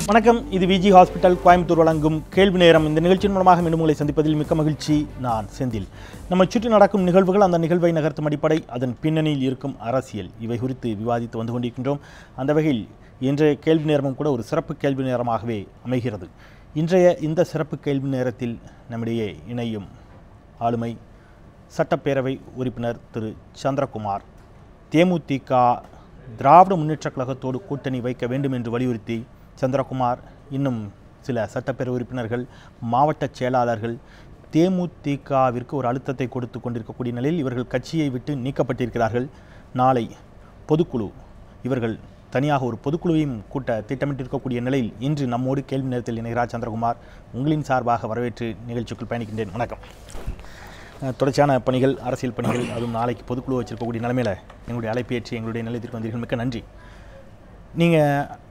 வணக்கம். இது விஜி ஹாஸ்பிட்டல் கோயம்புத்தூர் வழங்கும் கேள்வி நேரம். இந்த நிகழ்ச்சியின் மூலமாக மீண்டும் உங்களை சந்திப்பதில் மிக்க மகிழ்ச்சி. நான் செந்தில். நம்ம சுற்றி நடக்கும் நிகழ்வுகள், அந்த நிகழ்வை நகர்த்தும் அடிப்படை, அதன் பின்னணியில் இருக்கும் அரசியல், இவை குறித்து விவாதித்து வந்து கொண்டிருக்கின்றோம். அந்த வகையில் இன்றைய கேள்வி நேரமும் கூட ஒரு சிறப்பு கேள்வி நேரமாகவே அமைகிறது. இன்றைய இந்த சிறப்பு கேள்வி நேரத்தில் நம்மிடையே இணையும் ஆளுமை சட்டப்பேரவை உறுப்பினர் திரு சந்திரகுமார். தேமுதிக திராவிட முன்னேற்றக் கழகத்தோடு கூட்டணி வைக்க வேண்டும் என்று வலியுறுத்தி சந்திரகுமார், இன்னும் சில சட்டப்பேரவை உறுப்பினர்கள், மாவட்ட செயலாளர்கள் தேமுதிகவிற்கு ஒரு அழுத்தத்தை கொடுத்து கொண்டிருக்கக்கூடிய நிலையில் இவர்கள் கட்சியை விட்டு நீக்கப்பட்டிருக்கிறார்கள். நாளை பொதுக்குழு, இவர்கள் தனியாக ஒரு பொதுக்குழுவையும் கூட்ட திட்டமிட்டிருக்கக்கூடிய நிலையில் இன்று நம்மோடு கேள்வி நேரத்தில் இணைகிறார் சந்திரகுமார். உங்களின் சார்பாக வரவேற்று நிகழ்ச்சிக்குள் பயணிக்கின்றேன். வணக்கம். தொடர்ச்சியான பணிகள், அரசியல் பணிகள், அதுவும் நாளைக்கு பொதுக்குழு வச்சிருக்கக்கூடிய நிலைமையில் எங்களுடைய அழைப்பேற்றி எங்களுடைய நிலையத்திற்கு வந்தீர்கள். மிக்க நன்றி. நீங்கள்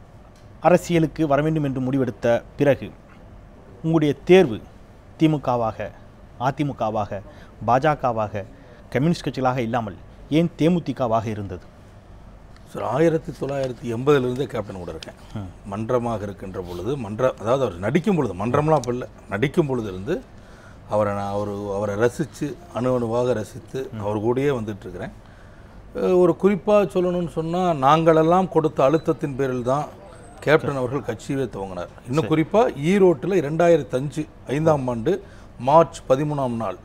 அரசியலுக்கு வர வேண்டும் என்று முடிவெடுத்த பிறகு உங்களுடைய தேர்வு திமுகவாக, அதிமுகவாக, பாஜகவாக, கம்யூனிஸ்ட் கட்சிகளாக இல்லாமல் ஏன் தேமுதிகவாக இருந்தது? சார், 1980 கேப்டன் கூட இருக்கேன். மன்றமாக இருக்கின்ற பொழுது, அதாவது அவர் நடிக்கும் பொழுது, மன்றம்லாம் அப்போ இல்லை, நடிக்கும் பொழுது இருந்து அவரை ரசித்து, அணுவாக ரசித்து அவர் கூடயே வந்துட்டுருக்கிறேன். ஒரு குறிப்பாக சொல்லணும்னு சொன்னால், நாங்களெல்லாம் கொடுத்த அழுத்தத்தின் பேரில் தான் கேப்டன் அவர்கள் கட்சியவே துவங்கினார். இன்னும் குறிப்பாக ஈரோட்டில் 2005ஆம் ஆண்டு மார்ச் 13ஆம் நாள்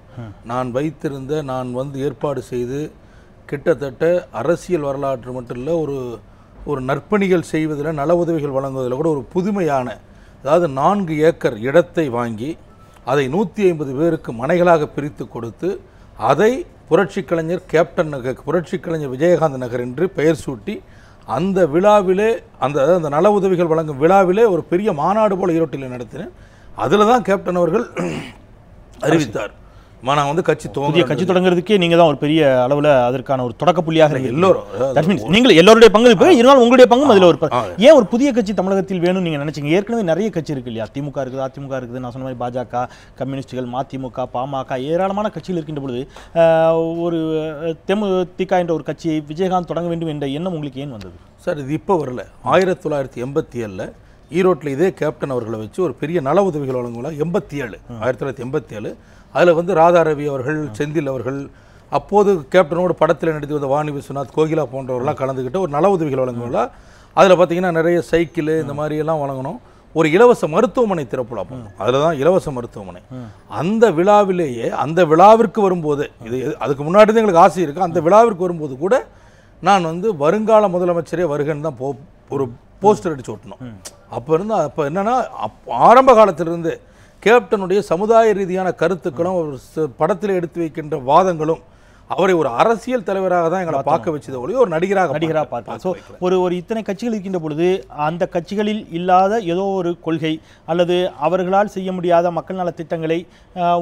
நான் ஏற்பாடு செய்து கிட்டத்தட்ட அரசியல் வரலாற்று மட்டும் இல்லை, ஒரு நற்பணிகள் செய்வதில், நல உதவிகள் வழங்குவதில் கூட ஒரு புதுமையான, அதாவது 4 ஏக்கர் இடத்தை வாங்கி அதை 150 பேருக்கு மனைகளாக பிரித்து கொடுத்து, அதை புரட்சி கலைஞர் கேப்டன் நகர், புரட்சி கலைஞர் விஜயகாந்த் நகர் என்று பெயர் சூட்டி அந்த விழாவிலே, அந்த நல உதவிகள் வழங்கும் விழாவிலே ஒரு பெரிய மாநாடு போல் ஈரோட்டில் நடத்தினேன். அதில் தான் கேப்டன் அவர்கள் அறிவித்தார், நான் கட்சி தொடங்குறதுக்கே நீங்கள் தான் ஒரு பெரிய அளவில் அதற்கான ஒரு தொடக்க புள்ளியாக எல்லோரும், நீங்கள் எல்லோருடைய பங்கு இருந்தாலும் உங்களுடைய பங்கும் அதில் ஒரு ஏன் ஒரு புதிய கட்சி தமிழகத்தில் வேணும்னு நீங்கள் நினைச்சீங்க? ஏற்கனவே நிறைய கட்சி இருக்கு இல்லையா? திமுக இருக்குது, அதிமுக இருக்குது, நான் சொன்ன மாதிரி பாஜக, கம்யூனிஸ்டுகள், மதிமுக, பாமக, ஏராளமான கட்சியில் இருக்கின்ற பொழுது ஒரு தேமுதிக என்ற ஒரு கட்சியை விஜயகாந்த் தொடங்க வேண்டும் என்ற எண்ணம் உங்களுக்கு ஏன் வந்தது? சார், இது இப்போ வரல. 1987 ஈரோட்டில் இதே கேப்டன் அவர்களை வச்சு ஒரு பெரிய நல உதவிகள் வழங்குவோம். 1987 அதில் ராதா ரவி அவர்கள், செந்தில் அவர்கள், அப்போது கேப்டனோடு படத்தில் நடித்து வந்த வாணி விஸ்வநாத், கோகிலா போன்றவர்கள்லாம் கலந்துக்கிட்டு ஒரு நல உதவிகள் வழங்குவோம்ல. அதில் பார்த்திங்கன்னா நிறைய சைக்கிள் இந்த மாதிரியெல்லாம் வழங்கணும். ஒரு இலவச மருத்துவமனை திறப்புலா பண்ணணும். அதில் தான் இலவச மருத்துவமனை. அந்த விழாவிலேயே, அந்த விழாவிற்கு வரும்போது, இது அதுக்கு முன்னாடி தான் எங்களுக்கு ஆசை இருக்குது, அந்த விழாவிற்கு வரும்போது கூட நான் வருங்கால முதலமைச்சரே வருகன்னு தான் ஒரு போஸ்டர் அடிச்சு ஓட்டணும். அப்போ என்னென்னா, ஆரம்ப காலத்திலிருந்து கேப்டனுடைய சமுதாய ரீதியான கருத்துக்களும் படத்தில் எடுத்து வைக்கின்ற வாதங்களும் அவரை ஒரு அரசியல் தலைவராக தான் எங்களை பார்க்க வச்சது ஒழிய ஒரு நடிகராக பார்த்தா. ஸோ ஒரு இத்தனை கட்சிகள் இருக்கின்ற பொழுது அந்த கட்சிகளில் இல்லாத ஏதோ ஒரு கொள்கை அல்லது அவர்களால் செய்ய முடியாத மக்கள் நல திட்டங்களை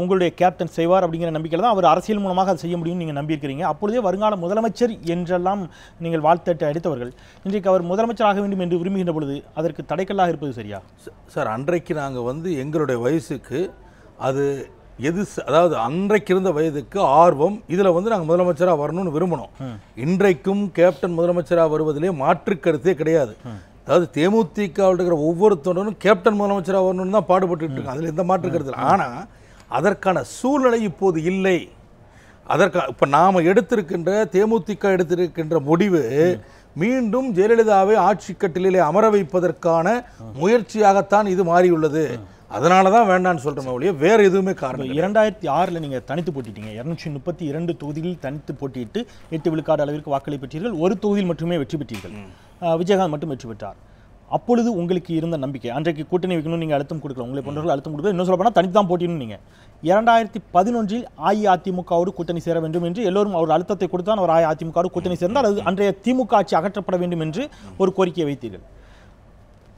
உங்களுடைய கேப்டன் செய்வார் அப்படிங்கிற நம்பிக்கையில் தான் அவர் அரசியல் மூலமாக அதை செய்ய முடியும்னு நீங்கள் நம்பியிருக்கிறீங்க. அப்பொழுதே வருங்கால முதலமைச்சர் என்றெல்லாம் நீங்கள் வாழ்த்தட்டு அடித்தவர்கள் இன்றைக்கு அவர் முதலமைச்சராக வேண்டும் என்று விரும்புகின்ற பொழுது அதற்கு தடைக்கல்லாக இருப்பது சரியா? சார், அன்றைக்கு நாங்கள் எங்களுடைய வயசுக்கு அது அதாவது அன்றைக்கு இருந்த வயதுக்கு ஆர்வம், இதில் நாங்கள் முதலமைச்சராக வரணும்னு விரும்பணும். இன்றைக்கும் கேப்டன் முதலமைச்சராக வருவதிலே மாற்று கருத்தே கிடையாது. அதாவது தேமுதிக இருக்கிற ஒவ்வொருத்தரும் கேப்டன் முதலமைச்சராக வரணும்னு தான் பாடுபட்டு இருக்காங்க. அதில் எந்த மாற்று கருத்து இல்லை. ஆனால் அதற்கான சூழ்நிலை இப்போது இல்லை. இப்போ நாம் தேமுதிக எடுத்திருக்கின்ற முடிவு மீண்டும் ஜெயலலிதாவை ஆட்சி கட்டிலே அமர வைப்பதற்கான முயற்சியாகத்தான் இது மாறியுள்ளது. அதனால தான் வேண்டான்னு சொல்கிறோம் ஒழிய வேறு எதுவுமே காரணம். 2006 நீங்கள் தனித்து போட்டிட்டீங்க. 232 தொகுதியில் தனித்து போட்டியிட்டு 8 விழுக்காடு அளவிற்கு வாக்களை பெற்றீர்கள். ஒரு தொகுதியில் மட்டுமே வெற்றி பெற்றீர்கள். விஜயகாந்த் மட்டும் வெற்றி பெற்றார். அப்பொழுது உங்களுக்கு இருந்த நம்பிக்கை, அன்றைக்கு கூட்டணி வைக்கணும், நீங்கள் அழுத்தம் கொடுக்கல, உங்களை போன்றவர்கள் அழுத்தம் கொடுக்கல, இன்னும் சொல்ல போனால் தனித்து தான் போட்டின்னு. நீங்கள் 2011 அஇஅதிமுகவோடு கூட்டணி சேர வேண்டும் என்று எல்லோரும் அவர் அழுத்தத்தை கொடுத்தான். அவர் அஇஅதிமுகவோடு கூட்டணி சேர்ந்தால் அது அன்றைய திமுக ஆட்சி அகற்றப்பட வேண்டும் என்று ஒரு கோரிக்கையை வைத்தீர்கள்.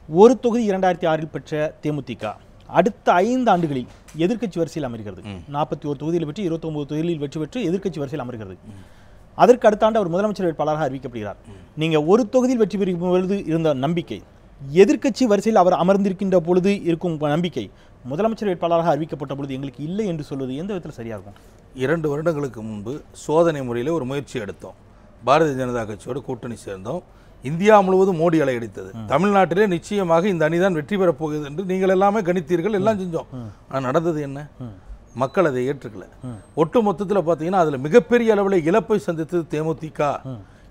ஒரு தொகுதி 2006 பெற்ற தேமுதிக அடுத்த 5 ஆண்டுகளில் எதிர்க்கட்சி வரிசையில் அமர்கிறது. 41 தொகுதியில் வெற்றி, 29 தொகுதியில் வெற்றி பெற்று எதிர்க்கட்சி வரிசையில் அமர்கிறது. அதற்கு அடுத்த ஆண்டு அவர் முதலமைச்சர் வேட்பாளராக அறிவிக்கப்படுகிறார். நீங்கள் ஒரு தொகுதியில் வெற்றி பெறும் பொழுது இருந்த நம்பிக்கை, எதிர்க்கட்சி வரிசையில் அவர் அமர்ந்திருக்கின்ற பொழுது இருக்கும் நம்பிக்கை, முதலமைச்சர் வேட்பாளராக அறிவிக்கப்பட்ட பொழுது எங்களுக்கு இல்லை என்று சொல்வது எந்த விதத்தில் சரியாக இருக்கும்? 2 வருடங்களுக்கு முன்பு சோதனை முறையில் ஒரு முயற்சி எடுத்தோம். பாரதிய ஜனதா கட்சியோடு கூட்டணி சேர்ந்தோம். இந்தியா முழுவதும் மோடி அலையடித்தது. தமிழ்நாட்டிலே நிச்சயமாக இந்த அணிதான் வெற்றி பெறப் போகுது என்று நீங்கள் எல்லாமே கணித்தீர்கள், எல்லாம் செஞ்சோம். ஆனால் நடந்தது என்ன? மக்கள் அதை ஏற்றுக்கல. ஒட்டு மொத்தத்தில் பார்த்தீங்கன்னா அதில் மிகப்பெரிய அளவில் இழப்பை சந்தித்தது தேமுதிக.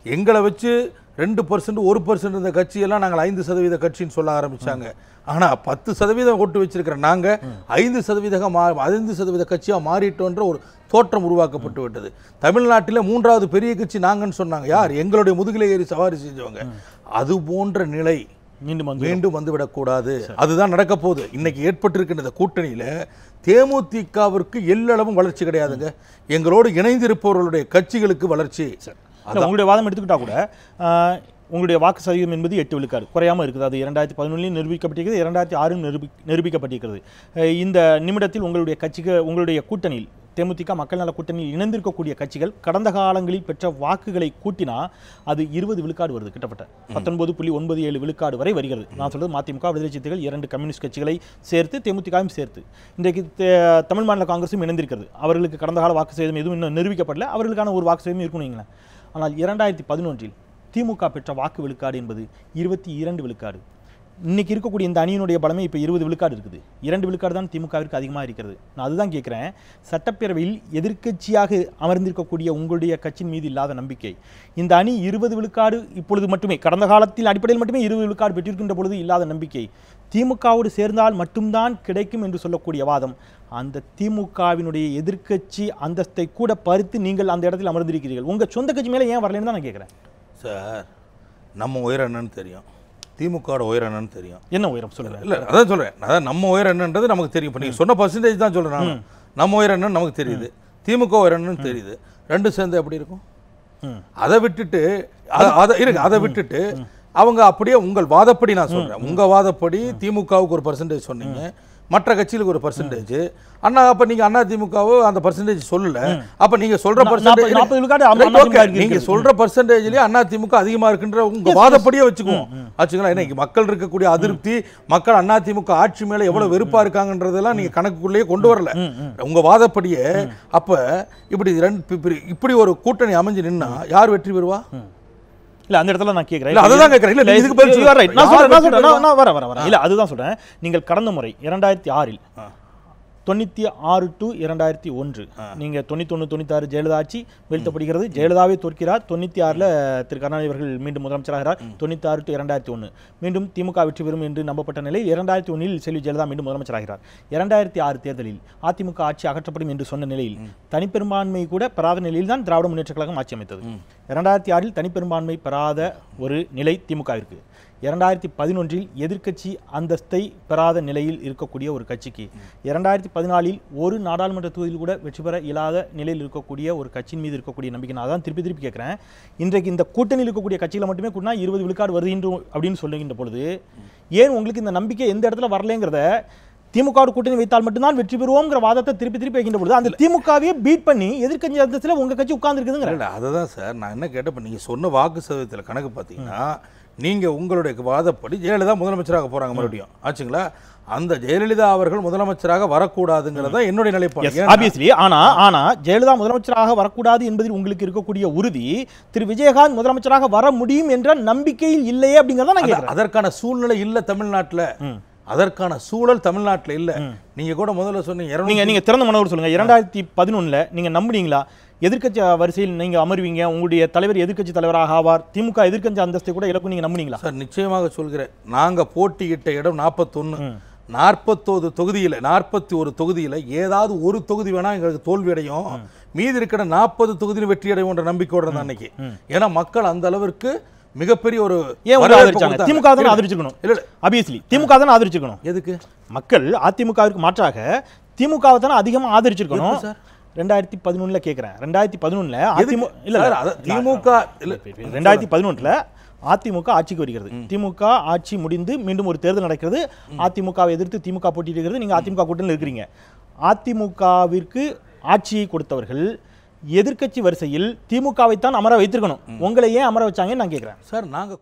எங்களை வச்சு 2% 1% இந்த கட்சியெல்லாம் நாங்கள் 5% கட்சின்னு சொல்ல ஆரம்பித்தாங்க. ஆனால் 10% ஓட்டு வச்சிருக்கிற நாங்கள் 5% கட்சியாக மாறிட்டோன்ற ஒரு தோற்றம் உருவாக்கப்பட்டு விட்டது. தமிழ்நாட்டில் 3வது பெரிய கட்சி நாங்கன்னு சொன்னாங்க. யார்? எங்களுடைய முதுகிலே ஏறி சவாரி செஞ்சவங்க. அது போன்ற நிலை மீண்டும் வந்துவிடக்கூடாது. அதுதான் நடக்க போகுது. இன்னைக்கு ஏற்பட்டிருக்கின்ற இந்த கூட்டணியில் தேமுதிகவிற்கு எல்லளவும் வளர்ச்சி கிடையாதுங்க. எங்களோடு இணைந்திருப்பவர்களுடைய கட்சிகளுக்கு வளர்ச்சி. உங்களுடைய வாதம் எடுத்துக்கிட்டா கூட உங்களுடைய வாக்கு சதவீதம் என்பது 8 விழுக்காடு குறையாமல் இருக்குது. அது 2011 நிரூபிக்கப்பட்டிருக்கிறது, 2006 நிரூபிக்கப்பட்டிருக்கிறது. இந்த நிமிடத்தில் உங்களுடைய உங்களுடைய கூட்டணியில் தேமுதிக மக்கள் நல கூட்டணியில் இணைந்திருக்கக்கூடிய கட்சிகள் கடந்த காலங்களில் பெற்ற வாக்குகளை கூட்டினா அது 20 விழுக்காடு வருது. கிட்டத்தட்ட 19.97 விழுக்காடு வரை வருகிறது. நான் சொல்றது மதிமுக, விடுதலை சிறுத்தைகள், 2 கம்யூனிஸ்ட் கட்சிகளை சேர்த்து தேமுதிகவும் சேர்த்து. இன்றைக்கு தமிழ் மாநில காங்கிரஸும் இணைந்திருக்கிறது. அவர்களுக்கு கடந்த கால வாக்கு சதவீதம் எதுவும் இன்னும் நிரூபிக்கப்படல. அவர்களுக்கான ஒரு வாக்கு சதவீதம் இருக்கணும். ஆனால் 2011 திமுக பெற்ற வாக்கு விழுக்காடு என்பது 22 விழுக்காடு. இன்னைக்கு இருக்கக்கூடிய இந்த அணியினுடைய பலமே இப்போ 20 விழுக்காடு இருக்குது. 2 விழுக்காடு தான் திமுகவிற்கு அதிகமாக இருக்கிறது. நான் அதுதான் கேட்குறேன். சட்டப்பேரவையில் எதிர்க்கட்சியாக அமர்ந்திருக்கக்கூடிய உங்களுடைய கட்சியின் மீது இல்லாத நம்பிக்கை, இந்த அணி 20 விழுக்காடு இப்பொழுது மட்டுமே, கடந்த காலத்தில் அடிப்படையில் மட்டுமே 20 விழுக்காடு பெற்றிருக்கின்ற பொழுது இல்லாத நம்பிக்கை திமுகவோடு சேர்ந்தால் மட்டும்தான் கிடைக்கும் என்று சொல்லக்கூடிய வாதம், அந்த திமுகவினுடைய எதிர்க்கட்சி அந்தஸ்தை கூட பறித்து நீங்கள் அந்த இடத்தில் அமர்ந்திருக்கிறீர்கள். உங்கள் சொந்த கட்சி மேலே ஏன் வரலன்னு தான் நான் கேட்குறேன். சார், நம்ம உயரம் என்னன்னு தெரியும், திமுகவோட உயரம் என்னன்னு தெரியும். என்ன உயரம் சொல்லுங்கள்? இல்லை, அதான் சொல்கிறேன். அதான் நம்ம உயரம் என்னன்றது நமக்கு தெரியும். இப்போ நீங்கள் சொன்ன பர்சன்டேஜ் தான் சொல்கிறேன். நம்ம உயரம் என்னன்னு நமக்கு தெரியுது, திமுக உயரம் என்னன்னு தெரியுது. ரெண்டு சேர்ந்து எப்படி இருக்கும்? அதை விட்டுட்டு அதை விட்டுட்டு அவங்க அப்படியே உங்கள் வாதப்படி நான் சொல்கிறேன், உங்கள் வாதப்படி திமுகவுக்கு ஒரு பர்சன்டேஜ் சொன்னீங்க, மற்ற கட்சிகளுக்கு ஒரு பர்சன்டேஜ். அண்ணா அப்ப நீங்க அண்ணா திமுகவோ அந்த பர்சன்டேஜ் சொல்லல. அப்ப நீங்க சொல்ற பர்சன்டேஜ், நீங்க சொல்ற பர்சன்டேஜ்லயே அண்ணா திமுக அதிகமா இருக்குன்ற உங்க வாதப்படியே வச்சுக்குவோம். இன்னைக்கு மக்கள் இருக்கக்கூடிய அதிருப்தி, மக்கள் அண்ணா திமுக ஆட்சி மேல எவ்வளவு வெறுப்பா இருக்காங்கன்றதெல்லாம் நீங்க கணக்குக்குள்ளேயே கொண்டு வரல. உங்க வாதப்படியே அப்ப இப்படி ஒரு கூட்டணி அமைஞ்சு நின்னா யார் வெற்றி பெறுவா? இல்ல அந்த இடத்துல நான் கேக்குறேன். அதுதான் கேக்குறேன். இல்ல இதுக்கு பதில் நான் வரேன். இல்ல அதுதான் சொல்றேன். நீங்கள் கடந்த முறை 2006 96 to 2001 நீங்க 91 96 ஜெயலலிதா ஆட்சி வீழ்த்தப்படுகிறது. ஜெயலலிதாவே தோற்கிறார். 96 திரு கருணாநிதி அவர்கள் மீண்டும் முதலமைச்சராகிறார். 96 to 2001 மீண்டும் திமுக வெற்றி பெறும் என்று நம்பப்பட்ட நிலையில் 2001 செல்வி ஜெயலலிதா மீண்டும் முதலமைச்சராகிறார். 2006 தேர்தலில் அதிமுக ஆட்சி அகற்றப்படும் என்று சொன்ன நிலையில் தனிப்பெரும்பான்மை கூட பெறாத நிலையில் தான் திராவிட முன்னேற்ற கழகம் ஆட்சி அமைத்தது. 2006 தனிப்பெரும்பான்மை பெறாத ஒரு நிலை திமுகவிற்கு. 2011 எதிர்க்கட்சி அந்தஸ்தை பெறாத நிலையில் இருக்கக்கூடிய ஒரு கட்சிக்கு 2014 ஒரு நாடாளுமன்ற தொகுதியில் கூட வெற்றி பெற இயலாத நிலையில் இருக்கக்கூடிய ஒரு கட்சியின் மீது இருக்கக்கூடிய நம்பிக்கை. நான் தான் திருப்பி கேட்கிறேன். இன்றைக்கு இந்த கூட்டணியில் இருக்கக்கூடிய கட்சிகளை மட்டுமே கூட்டினா 20 விழுக்காடு வருகின்ற அப்படின்னு சொல்லுகின்ற பொழுது ஏன் உங்களுக்கு இந்த நம்பிக்கை எந்த இடத்துல வரலங்கிறத, திமுக கூட்டணி வைத்தால் மட்டும்தான் வெற்றி பெறுவோம்ங்கிற வாதத்தை திருப்பி வைக்கின்ற பொழுது அந்த திமுகவே பீட் பண்ணி எதிர்க்கட்சி அந்தஸ்தில் உங்க கட்சி உட்கார்ந்து இருக்குதுங்க. அதுதான் சார் நான் என்ன கேட்டப்ப நீங்க சொன்ன வாக்கு சதவீதத்தில் கணக்கு பார்த்தீங்கன்னா நீங்க உங்களுடைய வாதப்படி ஜெயலலிதா முதலமைச்சராக போறாங்க மறுபடியும் ஆச்சுங்களா? அந்த ஜெயலலிதா அவர்கள் முதலமைச்சராக வரக்கூடாதுங்கிறதா என்னுடைய நிலைப்பாடு. ஆப்வியஸ்லி. ஆனா ஜெயலலிதா முதலமைச்சராக வரக்கூடாது என்பதில் உங்களுக்கு இருக்கக்கூடிய உறுதி திரு விஜயகாந்த் முதலமைச்சராக வர முடியும் என்ற நம்பிக்கையில் இல்லையே அப்படிங்கறத நான் கேக்குறேன். அதற்கான சூழ்நிலை இல்ல தமிழ்நாட்டுல. அதற்கான சூழல் தமிழ்நாட்டில் இல்ல. நீங்க கூட முதல்ல சொன்னீங்க, நீங்க திறந்த மனோடு சொல்லுங்க. 2011 நீங்க நம்புனீங்களா எதிர்க்கட்சி வரிசையில் நீங்க அமர்வீங்க, உங்களுடைய தலைவர் எதிர்க்கட்சி தலைவராக ஆவார், திமுக எதிர்க்கட்சி அந்தஸ்தை கூட இலக்கு நீங்க நம்புனீங்களா? சார் நிச்சயமாக சொல்கிறேன். நாங்க போட்டியிட்ட இடம் 41. 41 தொகுதியில் 41 தொகுதியில் ஏதாவது ஒரு தொகுதி வேணா எங்களுக்கு தோல்வி அடையும், மீதி இருக்கிற 40 தொகுதியில் வெற்றி அடையும் என்ற நம்பிக்கையோட தான் அன்னைக்கு. ஏன்னா மக்கள் அந்த அளவிற்கு மிகப்பெரிய ஒரு திமுக தான் ஆதரிச்சிருக்கணும். இல்ல ஆப்வியஸ்லி திமுக தான் ஆதரிச்சிருக்கணும். எதுக்கு? மக்கள் அதிமுகவிற்கு மாற்றாக திமுகவை தான் அதிகமாக ஆதரிச்சிருக்கணும். 2011 கேட்கிறேன். 2011 அதிமுக ஆட்சிக்கு வருகிறது. திமுக ஆட்சி முடிந்து மீண்டும் ஒரு தேர்தல் நடக்கிறது. அதிமுகவை எதிர்த்து திமுக போட்டியிடுகிறது. நீங்க அதிமுக கூட்டணியில் இருக்கிறீங்க. அதிமுகவிற்கு ஆட்சியை கொடுத்தவர்கள் எதிர்க்கட்சி வரிசையில் திமுகவை தான் அமர வைத்திருக்கணும். உங்களை ஏன் அமர வச்சாங்கன்னு நான் கேட்கிறேன். சார் நாங்க